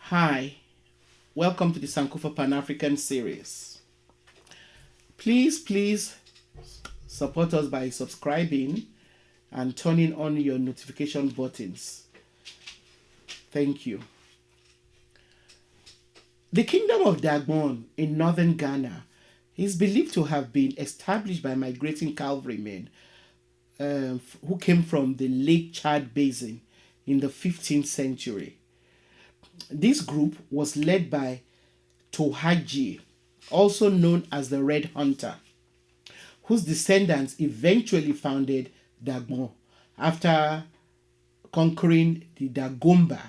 Hi, welcome to the Sankofa Pan-African series. Please support us by subscribing and turning on your notification buttons. Thank you. The Kingdom of Dagbon in northern Ghana is believed to have been established by migrating cavalrymen who came from the Lake Chad Basin in the 15th century. This group was led by Tohaji, also known as the Red Hunter, whose descendants eventually founded Dagbon after conquering the Dagomba,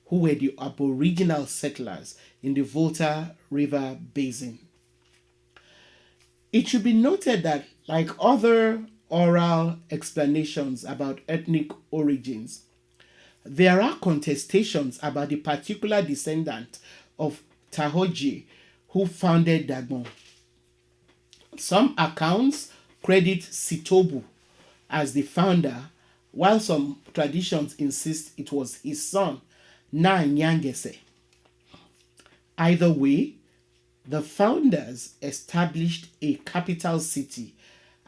who were the aboriginal settlers in the Volta River Basin. It should be noted that, like other oral explanations about ethnic origins, there are contestations about the particular descendant of Tahoji who founded Dagbon. Some accounts credit Sitobu as the founder, while some traditions insist it was his son, Na Nyangese. Either way, the founders established a capital city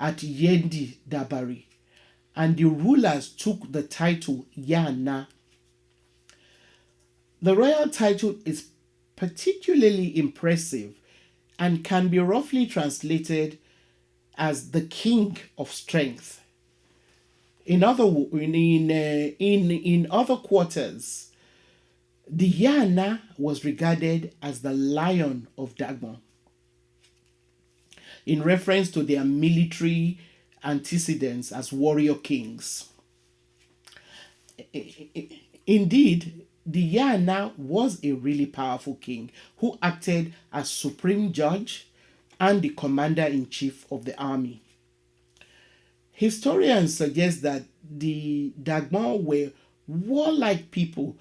at Yendi Dabari, and the rulers took the title Yana. The royal title is particularly impressive and can be roughly translated as the king of strength. In other quarters, the Yana was regarded as the lion of Dagbon, in reference to their military antecedents as warrior kings. Indeed, the Yana was a really powerful king who acted as supreme judge and the commander-in-chief of the army. Historians suggest that the Dagbon were warlike people,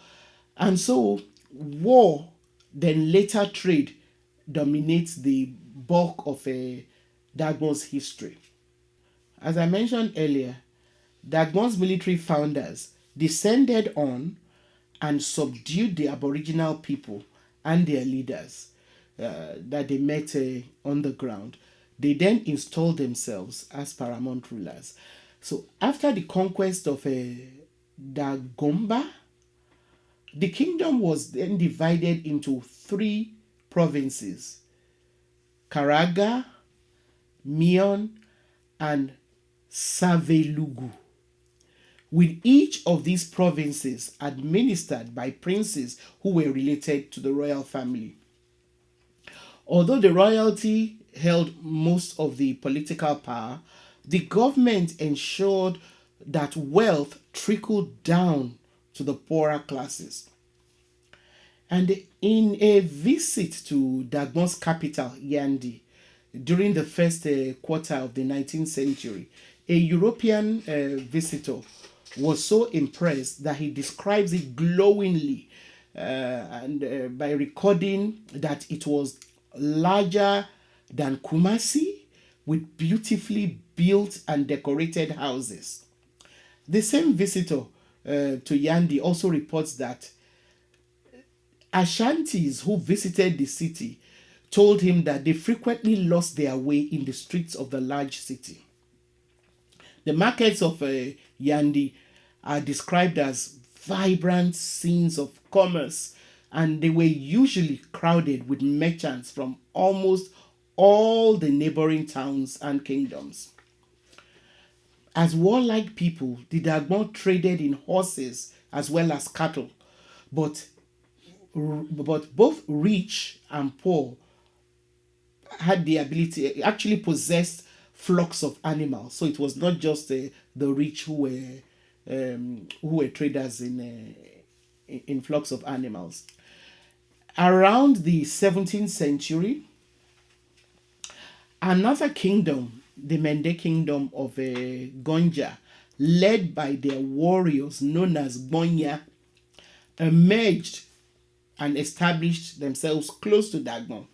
and so war, then later trade, dominates the bulk of Dagbon's history. As I mentioned earlier, Dagbon's military founders descended on and subdued the Aboriginal people and their leaders that they met on the ground. They then installed themselves as paramount rulers. So after the conquest of Dagomba, the kingdom was then divided into three provinces: Karaga, Mion, and Savelugu, with each of these provinces administered by princes who were related to the royal family. Although the royalty held most of the political power, the government ensured that wealth trickled down to the poorer classes. And in a visit to Dagbon's capital, Yandi, during the first quarter of the 19th century, a European visitor was so impressed that he describes it glowingly and by recording that it was larger than Kumasi, with beautifully built and decorated houses. The same visitor to Yandi also reports that Ashantis who visited the city told him that they frequently lost their way in the streets of the large city. The markets of Yandi are described as vibrant scenes of commerce, and they were usually crowded with merchants from almost all the neighboring towns and kingdoms. As warlike people, the Dagbon traded in horses as well as cattle, but both rich and poor had the ability, actually possessed flocks of animals. So it was not just the rich who were traders in flocks of animals. Around the 17th century, another kingdom, the Mende kingdom of Gonja, led by their warriors known as Bonya, emerged and established themselves close to Dagbon.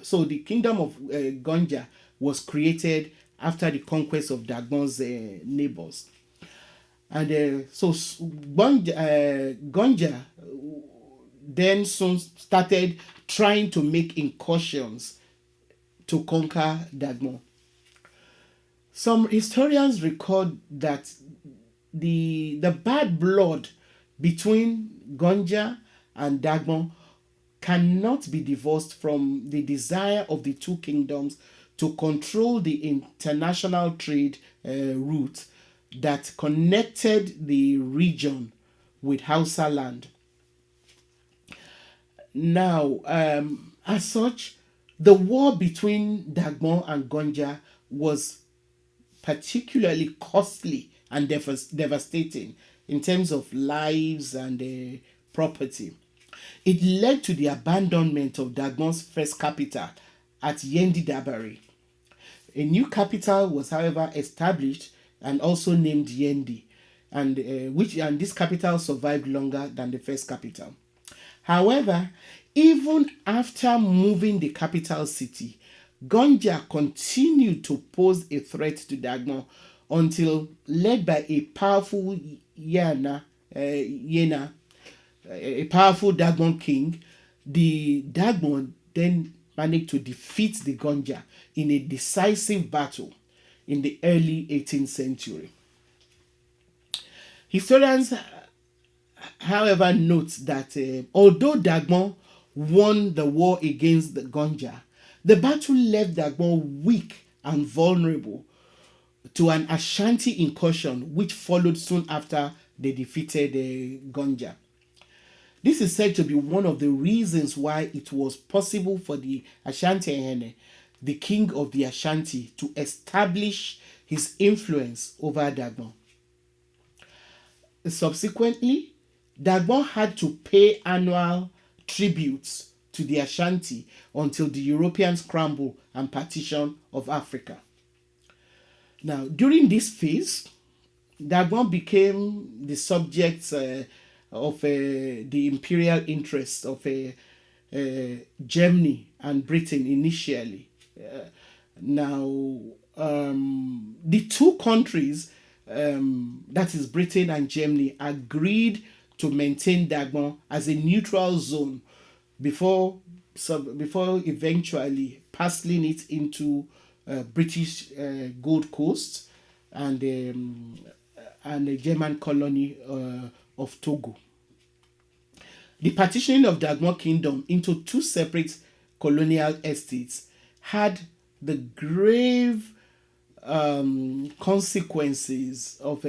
So the kingdom of Gonja was created after the conquest of Dagbon's neighbors. And Gonja, then soon started trying to make incursions to conquer Dagbon. Some historians record that the bad blood between Gonja and Dagbon cannot be divorced from the desire of the two kingdoms to control the international trade route that connected the region with Hausa land. Now, as such, the war between Dagbon and Gonja was particularly costly and devastating in terms of lives and property. It led to the abandonment of Dagbon's first capital at Yendi Dabari. A new capital was, however, established and also named Yendi, and this capital survived longer than the first capital. However, even after moving the capital city, Gonja continued to pose a threat to Dagbon until, led by a powerful Yena, a powerful Dagbon king, the Dagbon then managed to defeat the Gonja in a decisive battle in the early 18th century. Historians, however, note that although Dagbon won the war against the Gonja, the battle left Dagbon weak and vulnerable to an Ashanti incursion which followed soon after they defeated Gonja. This is said to be one of the reasons why it was possible for the Ashanti Ehene, the king of the Ashanti, to establish his influence over Dagbon. Subsequently, Dagbon had to pay annual tributes to the Ashanti until the European scramble and partition of Africa. Now, during this phase, Dagbon became the subject of the imperial interests of Germany and Britain initially. Now, the two countries, that is Britain and Germany, agreed to maintain Dagbon as a neutral zone before eventually parceling it into British Gold Coast and the German colony of Togo. The partitioning of Dagbon Kingdom into two separate colonial estates had the grave consequences of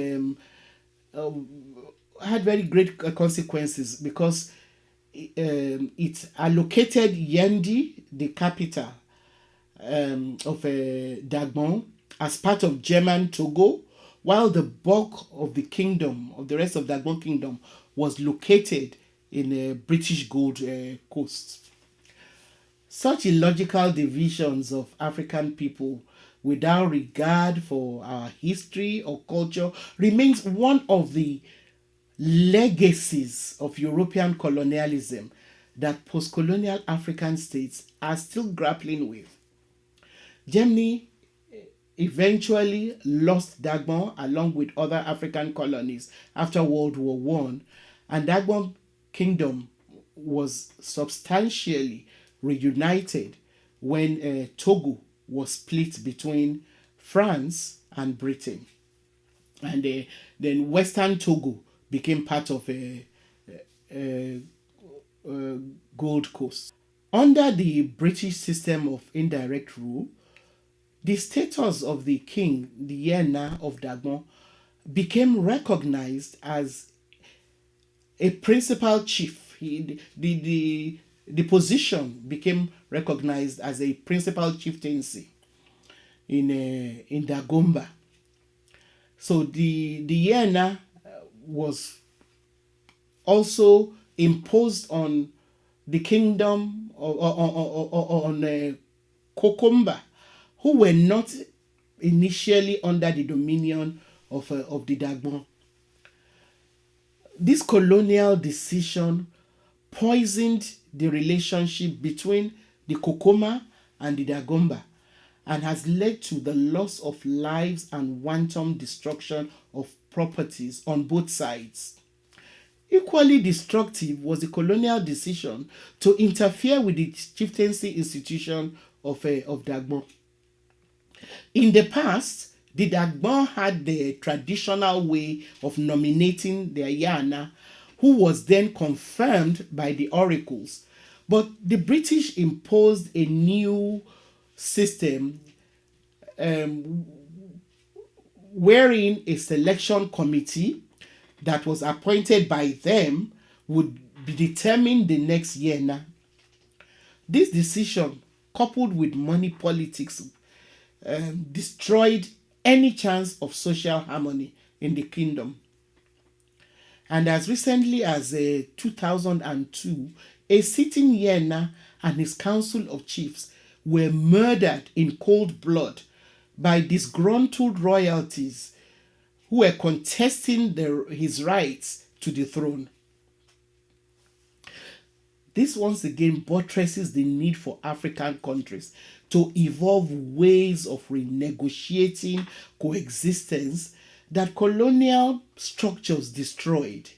had very great consequences because it allocated Yendi, the capital of Dagbon, as part of German Togo, while the bulk of the rest of Dagbon Kingdom, was located in British Gold Coast. Such illogical divisions of African people without regard for our history or culture remains one of the legacies of European colonialism that post-colonial African states are still grappling with. Germany eventually lost Dagbon along with other African colonies after World War One, and Dagbon Kingdom was substantially reunited when Togo was split between France and Britain. And then Western Togo became part of Gold Coast. Under the British system of indirect rule, the status of the king, the Yena of Dagbon, became recognized as a principal chief. The position became recognized as a principal chieftaincy in Dagomba. So the Yena was also imposed on the kingdom on Kokomba, who were not initially under the dominion of the Dagbon. This colonial decision poisoned the relationship between the Kokoma and the Dagomba and has led to the loss of lives and wanton destruction of properties on both sides. Equally destructive was the colonial decision to interfere with the chieftaincy institution of Dagbon. In the past, the Dagbon had the traditional way of nominating their Yana, who was then confirmed by the oracles. But the British imposed a new system wherein a selection committee that was appointed by them would be determine the next Yana. This decision, coupled with money politics, destroyed any chance of social harmony in the kingdom. And as recently as 2002, a sitting Yena and his council of chiefs were murdered in cold blood by disgruntled royalties who were contesting his rights to the throne. This once again buttresses the need for African countries to evolve ways of renegotiating coexistence that colonial structures destroyed.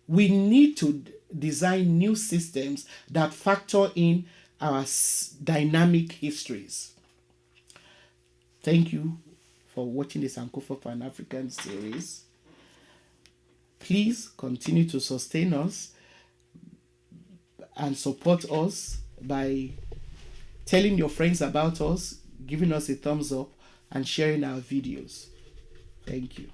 We need to design new systems that factor in our dynamic histories. Thank you for watching the Sankofa Pan African series. Please continue to sustain us and support us by telling your friends about us, giving us a thumbs up, and sharing our videos. Thank you.